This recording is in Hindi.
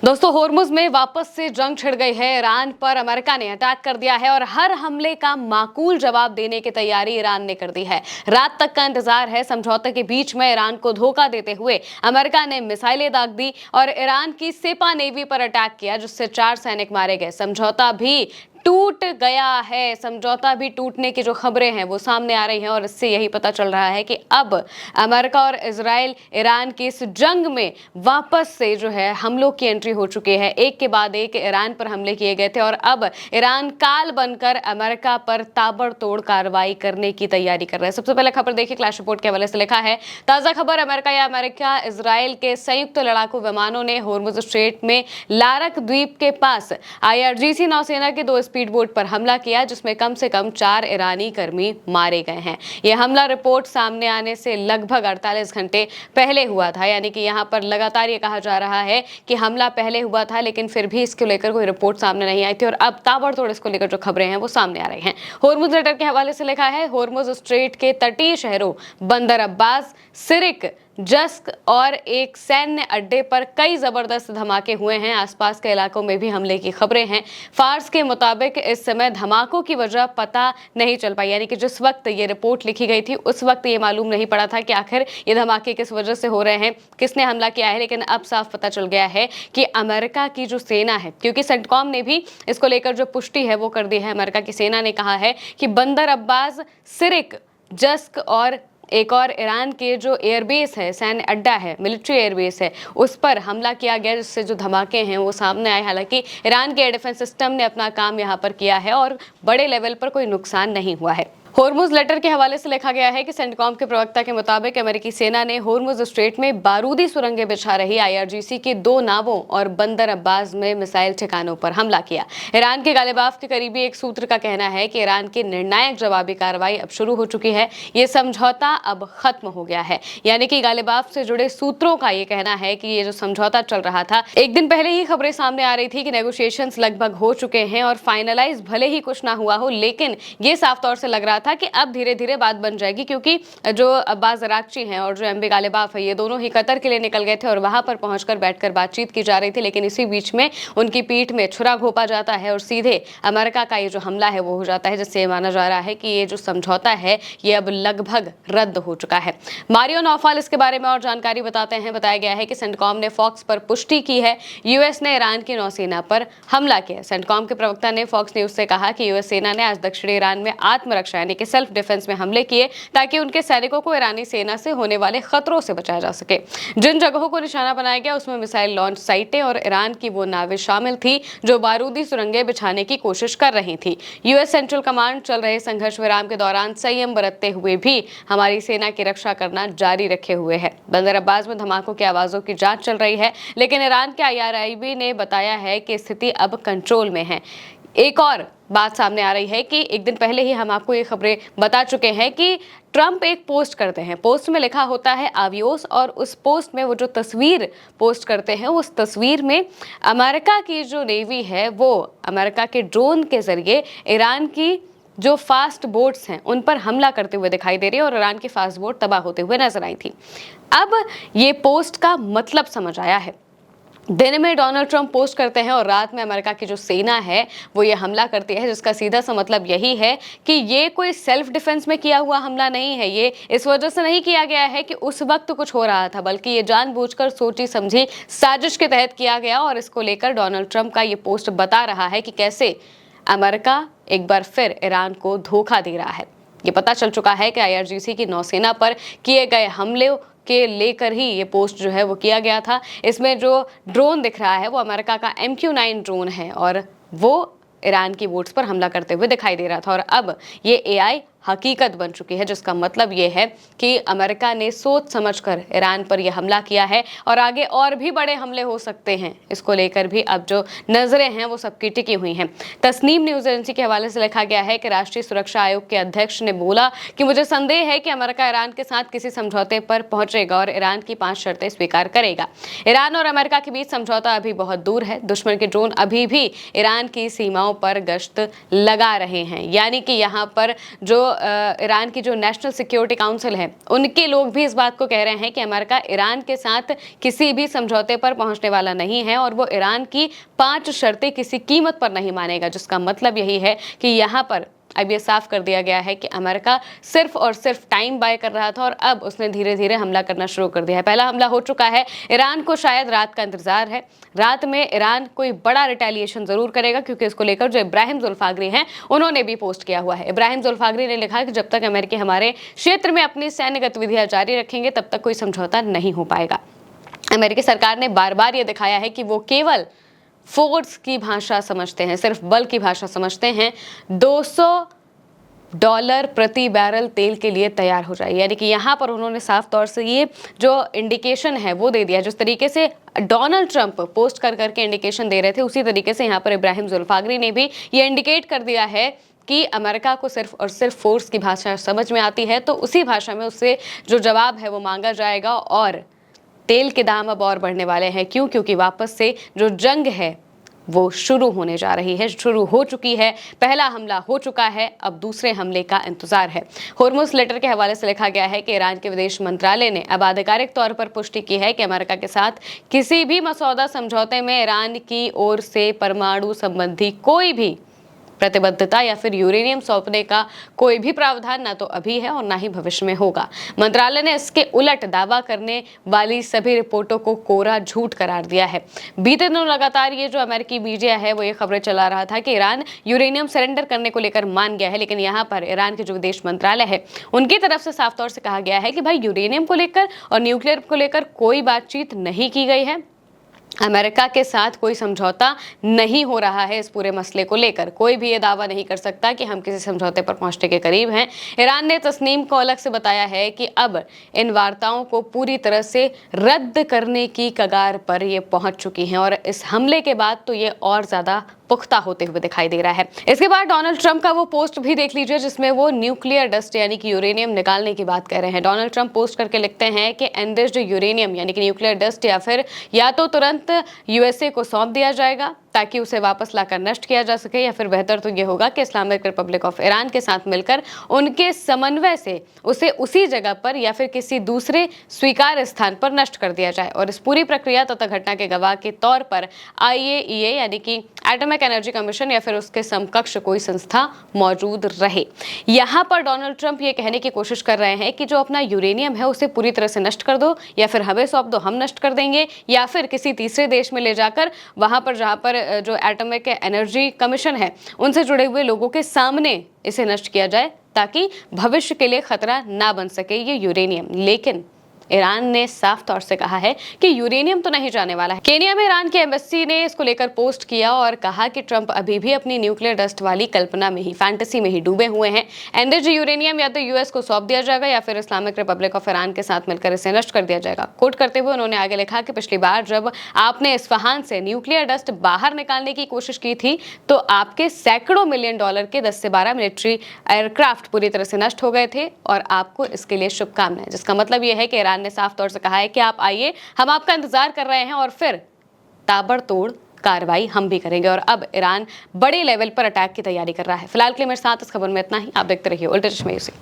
दोस्तों, होर्मुज में वापस से जंग छिड़ गई है। ईरान पर अमेरिका ने अटैक कर दिया है और हर हमले का माकूल जवाब देने की तैयारी ईरान ने कर दी है। रात तक का इंतजार है। समझौते के बीच में ईरान को धोखा देते हुए अमेरिका ने मिसाइलें दाग दी और ईरान की सेपा नेवी पर अटैक किया, जिससे 4 सैनिक मारे गए। समझौता भी टूट गया है। समझौता भी टूटने की जो खबरें हैं वो सामने आ रही हैं और इससे यही पता चल रहा है कि अब अमेरिका और इजराइल ईरान की इस जंग में वापस से जो है हमलों की एंट्री हो चुकी है। एक के बाद एक ईरान पर हमले किए गए थे और अब ईरान काल बनकर अमेरिका पर ताबड़तोड़ कार्रवाई करने की तैयारी कर रहा है। सबसे पहले खबर देखिए, क्लैश रिपोर्ट के हवाले से लिखा है, ताजा खबर, अमेरिका इजराइल के संयुक्त लड़ाकू विमानों ने होर्मुज स्ट्रेट में लारक द्वीप के पास IRGC नौसेना के 2 स्पीड बोट पर हमला किया, जिसमें कम से कम 4 ईरानी कर्मी मारे गए हैं। यह हमला रिपोर्ट सामने आने से लगभग 48 घंटे पहले हुआ था। यानी कि यहाँ पर लगातार ये कहा जा रहा है कि हमला पहले हुआ था, लेकिन फिर भी इसको लेकर कोई रिपोर्ट सामने नहीं आई थी और अब ताबड़तोड़ इसको लेकर जो खबरें हैं वो सामने आ रही हैं। होर्मुज लेटर के हवाले से लिखा है, होर्मुज स्ट्रेट के तटीय शहरों बंदर अब्बास, सिरिक, जस्क और एक सैन्य अड्डे पर कई जबरदस्त धमाके हुए हैं। आसपास के इलाकों में भी हमले की खबरें हैं। फार्स के मुताबिक इस समय धमाकों की वजह पता नहीं चल पाई। यानी कि जिस वक्त ये रिपोर्ट लिखी गई थी उस वक्त ये मालूम नहीं पड़ा था कि आखिर ये धमाके किस वजह से हो रहे हैं, किसने हमला किया है। लेकिन अब साफ पता चल गया है कि अमेरिका की जो सेना है, क्योंकि सेंटकॉम ने भी इसको लेकर जो पुष्टि है वो कर दी है। अमेरिका की सेना ने कहा है कि बंदर अब्बास, सिरिक, जस्क और एक और ईरान के जो एयरबेस है, सैन्य अड्डा है, मिलिट्री एयरबेस है, उस पर हमला किया गया, जिससे जो धमाके हैं वो सामने आए। हालांकि ईरान के एयर डिफेंस सिस्टम ने अपना काम यहां पर किया है और बड़े लेवल पर कोई नुकसान नहीं हुआ है। होर्मुज लेटर के हवाले से लिखा गया है कि सेंटकॉम के प्रवक्ता के मुताबिक अमेरिकी सेना ने होर्मुज स्ट्रेट में बारूदी सुरंगें बिछा रही IRGC की 2 नावों और बंदर अब्बास में मिसाइल ठिकानों पर हमला किया। ईरान के गालिबाफ के करीबी एक सूत्र का कहना है कि ईरान की निर्णायक जवाबी कार्रवाई अब शुरू हो चुकी है। ये समझौता अब खत्म हो गया है। यानी कि गालिबाफ से जुड़े सूत्रों का ये कहना है कि ये जो समझौता चल रहा था, एक दिन पहले ही खबरें सामने आ रही थी कि नेगोशिएशंस लगभग हो चुके हैं और फाइनलाइज भले ही कुछ ना हुआ हो, लेकिन ये साफ तौर से लग रहा था कि अब धीरे धीरे बात बन जाएगी। क्योंकि जो अब्बास अरागची हैं और जो MB गालिबाफ है, ये दोनों ही कतर के लिए निकल गए थे और वहां पर पहुंचकर बैठकर बातचीत की जा रही थी। लेकिन इसी बीच में उनकी पीठ में छुरा घोंपा जाता है और सीधे अमेरिका का ये जो हमला है वो हो जाता है, जिससे माना जा रहा है कि ये जो समझौता है ये अब लगभग रद्द हो चुका है। मारियो नौफाल इसके बारे में और जानकारी बताते हैं। बताया गया है कि सेंटकॉम ने फॉक्स पर पुष्टि की है, US ने ईरान की नौसेना पर हमला किया। सेंटकॉम के प्रवक्ता ने फॉक्स न्यूज से कहा कि US सेना ने आज दक्षिणी ईरान में आत्मरक्षा यानी कि सेल्फ डिफेंस में हमले किए, ताकि उनके सैनिकों को ईरानी सेना से होने वाले खतरों से बचाया जा सके। जिन जगहों को निशाना बनाया गया उसमें मिसाइल लॉन्च साइटें और ईरान की वो नावें शामिल थी जो बारूदी सुरंगें बिछाने की कोशिश कर रही थी। US सेंट्रल कमांड चल रहे संघर्ष विराम के दौरान संयम बरतते हुए भी हमारी सेना की रक्षा करना जारी रखे हुए है। बंदर अब्बास में धमाकों की आवाजों की जांच चल रही है, लेकिन ईरान के IRIB ने बताया है कि स्थिति अब कंट्रोल में है। एक और बात सामने आ रही है कि एक दिन पहले ही हम आपको ये खबरें बता चुके हैं कि ट्रंप एक पोस्ट करते हैं, पोस्ट में लिखा होता है आवियोस, और उस पोस्ट में वो जो तस्वीर पोस्ट करते हैं उस तस्वीर में अमेरिका की जो नेवी है वो अमेरिका के ड्रोन के जरिए ईरान की जो फास्ट बोट्स हैं उन पर हमला करते हुए दिखाई दे रही है और ईरान की फास्ट बोट तबाह होते हुए नजर आई थी। अब ये पोस्ट का मतलब समझ आया है। दिन में डोनाल्ड ट्रंप पोस्ट करते हैं और रात में अमेरिका की जो सेना है वो ये हमला करती है, जिसका सीधा सा मतलब यही है कि ये कोई सेल्फ डिफेंस में किया हुआ हमला नहीं है। ये इस वजह से नहीं किया गया है कि उस वक्त कुछ हो रहा था, बल्कि ये जानबूझकर सोची समझी साजिश के तहत किया गया। और इसको लेकर डोनाल्ड ट्रंप का ये पोस्ट बता रहा है कि कैसे अमेरिका एक बार फिर ईरान को धोखा दे रहा है। ये पता चल चुका है कि IRGC की नौसेना पर किए गए हमले के लेकर ही ये पोस्ट जो है वो किया गया था। इसमें जो ड्रोन दिख रहा है वो अमेरिका का MQ-9 ड्रोन है और वो ईरान की बोट्स पर हमला करते हुए दिखाई दे रहा था। और अब ये AI हकीकत बन चुकी है, जिसका मतलब ये है कि अमेरिका ने सोच समझकर ईरान पर यह हमला किया है और आगे और भी बड़े हमले हो सकते हैं। इसको लेकर भी अब जो नजरें हैं वो सबकी टिकी हुई हैं। तस्नीम न्यूज एजेंसी के हवाले से लिखा गया है कि राष्ट्रीय सुरक्षा आयोग के अध्यक्ष ने बोला कि मुझे संदेह है कि अमेरिका ईरान के साथ किसी समझौते पर पहुंचेगा और ईरान की 5 शर्तें स्वीकार करेगा। ईरान और अमेरिका के बीच समझौता अभी बहुत दूर है। दुश्मन के ड्रोन अभी भी ईरान की सीमाओं पर गश्त लगा रहे हैं। यानी कि यहाँ पर जो ईरान की जो नेशनल सिक्योरिटी काउंसिल है, उनके लोग भी इस बात को कह रहे हैं कि अमेरिका ईरान के साथ किसी भी समझौते पर पहुंचने वाला नहीं है और वो ईरान की 5 शर्तें किसी कीमत पर नहीं मानेगा, जिसका मतलब यही है कि यहाँ पर अब ये साफ कर दिया गया है कि अमेरिका सिर्फ और सिर्फ टाइम बाय कर रहा था और अब उसने धीरे धीरे हमला करना शुरू कर दिया है। पहला हमला हो चुका है। ईरान को शायद रात का इंतजार है। रात में ईरान कोई बड़ा रिटेलिएशन जरूर करेगा, क्योंकि इसको लेकर जो इब्राहिम जुल्फागरी हैं उन्होंने भी पोस्ट किया हुआ है। इब्राहिम जुल्फागरी ने लिखा कि जब तक अमेरिकी हमारे क्षेत्र में अपनी सैन्य गतिविधियां जारी रखेंगे तब तक कोई समझौता नहीं हो पाएगा। अमेरिकी सरकार ने बार बार ये दिखाया है कि वो केवल फोर्स की भाषा समझते हैं, सिर्फ बल की भाषा समझते हैं। $200 प्रति बैरल तेल के लिए तैयार हो जाए, यानी कि यहाँ पर उन्होंने साफ तौर से ये जो इंडिकेशन है वो दे दिया। जिस तरीके से डोनाल्ड ट्रंप पोस्ट कर करके इंडिकेशन दे रहे थे, उसी तरीके से यहाँ पर इब्राहिम जुल्फागरी ने भी ये इंडिकेट कर दिया है कि अमेरिका को सिर्फ और सिर्फ फोर्स की भाषा समझ में आती है, तो उसी भाषा में उससे जो जवाब है वो मांगा जाएगा। और तेल के दाम अब और बढ़ने वाले हैं। क्यों? क्योंकि वापस से जो जंग है वो शुरू होने जा रही है, शुरू हो चुकी है। पहला हमला हो चुका है, अब दूसरे हमले का इंतजार है। होर्मुज लेटर के हवाले से लिखा गया है कि ईरान के विदेश मंत्रालय ने अब आधिकारिक तौर पर पुष्टि की है कि अमेरिका के साथ किसी भी मसौदा समझौते में ईरान की ओर से परमाणु संबंधी कोई भी प्रतिबद्धता या फिर यूरेनियम सौंपने का कोई भी प्रावधान ना तो अभी है और ना ही भविष्य में होगा। मंत्रालय ने इसके उलट दावा करने वाली सभी रिपोर्टों को कोरा झूठ करार दिया है। बीते दिनों लगातार ये जो अमेरिकी मीडिया है वो ये खबरें चला रहा था कि ईरान यूरेनियम सरेंडर करने को लेकर मान गया है, लेकिन यहाँ पर ईरान के जो विदेश मंत्रालय है उनकी तरफ से साफ तौर से कहा गया है कि भाई यूरेनियम को लेकर और न्यूक्लियर को लेकर कोई बातचीत नहीं की गई है। अमेरिका के साथ कोई समझौता नहीं हो रहा है। इस पूरे मसले को लेकर कोई भी ये दावा नहीं कर सकता कि हम किसी समझौते पर पहुंचने के करीब हैं। ईरान ने तस्नीम को अलग से बताया है कि अब इन वार्ताओं को पूरी तरह से रद्द करने की कगार पर ये पहुंच चुकी हैं और इस हमले के बाद तो ये और ज्यादा पुख्ता होते हुए दिखाई दे रहा है। इसके बाद डोनाल्ड ट्रंप का वो पोस्ट भी देख लीजिए जिसमें वो न्यूक्लियर डस्ट यानी कि यूरेनियम निकालने की बात कर रहे हैं। डोनाल्ड ट्रंप पोस्ट करके लिखते हैं कि एनरिच्ड यूरेनियम यानी कि न्यूक्लियर डस्ट या तो तुरंत यूएसए को सौंप दिया जाएगा ताकि उसे वापस लाकर नष्ट किया जा सके, या फिर बेहतर तो ये होगा कि इस्लामिक रिपब्लिक ऑफ ईरान के साथ मिलकर उनके समन्वय से उसे उसी जगह पर या फिर किसी दूसरे स्वीकार्य स्थान पर नष्ट कर दिया जाए और इस पूरी प्रक्रिया तथा घटना के गवाह के तौर पर IAEA यानी कि एटॉमिक एनर्जी कमीशन या फिर उसके समकक्ष कोई संस्था मौजूद रहे। यहाँ पर डोनाल्ड ट्रंप ये कहने की कोशिश कर रहे हैं कि जो अपना यूरेनियम है उसे पूरी तरह से नष्ट कर दो या फिर हमें सौंप दो, हम नष्ट कर देंगे, या फिर किसी तीसरे देश में ले जाकर वहां पर जहां पर जो एटॉमिक एनर्जी कमीशन है उनसे जुड़े हुए लोगों के सामने इसे नष्ट किया जाए ताकि भविष्य के लिए खतरा ना बन सके ये यूरेनियम। लेकिन ईरान ने साफ तौर से कहा है कि यूरेनियम तो नहीं जाने वाला है। केनिया में ईरान की एम्बेसी ने इसको लेकर पोस्ट किया और कहा कि ट्रंप अभी भी अपनी न्यूक्लियर डस्ट वाली कल्पना में ही, फैंटेसी में ही डूबे हुए हैं। एनरिच्ड यूरेनियम या तो यूएस को सौंप दिया जाएगा या फिर इस्लामिक रिपब्लिक ऑफ ईरान के साथ मिलकर इसे नष्ट कर दिया जाएगा। कोट करते हुए उन्होंने आगे लिखा कि पिछली बार जब आपने इस्फहान से न्यूक्लियर डस्ट बाहर निकालने की कोशिश की थी तो आपके सैकड़ों मिलियन डॉलर के 10 से 12 मिलिट्री एयरक्राफ्ट पूरी तरह से नष्ट हो गए थे और आपको इसके लिए शुभकामनाएं। जिसका मतलब यह है कि ईरान ने साफ तौर से कहा है कि आप आइए, हम आपका इंतजार कर रहे हैं और फिर ताबड़तोड़ कार्रवाई हम भी करेंगे। और अब ईरान बड़े लेवल पर अटैक की तैयारी कर रहा है। फिलहाल के लिए मेरे साथ इस खबर में इतना ही। आप देखते रहिए उल्टे चश्मे।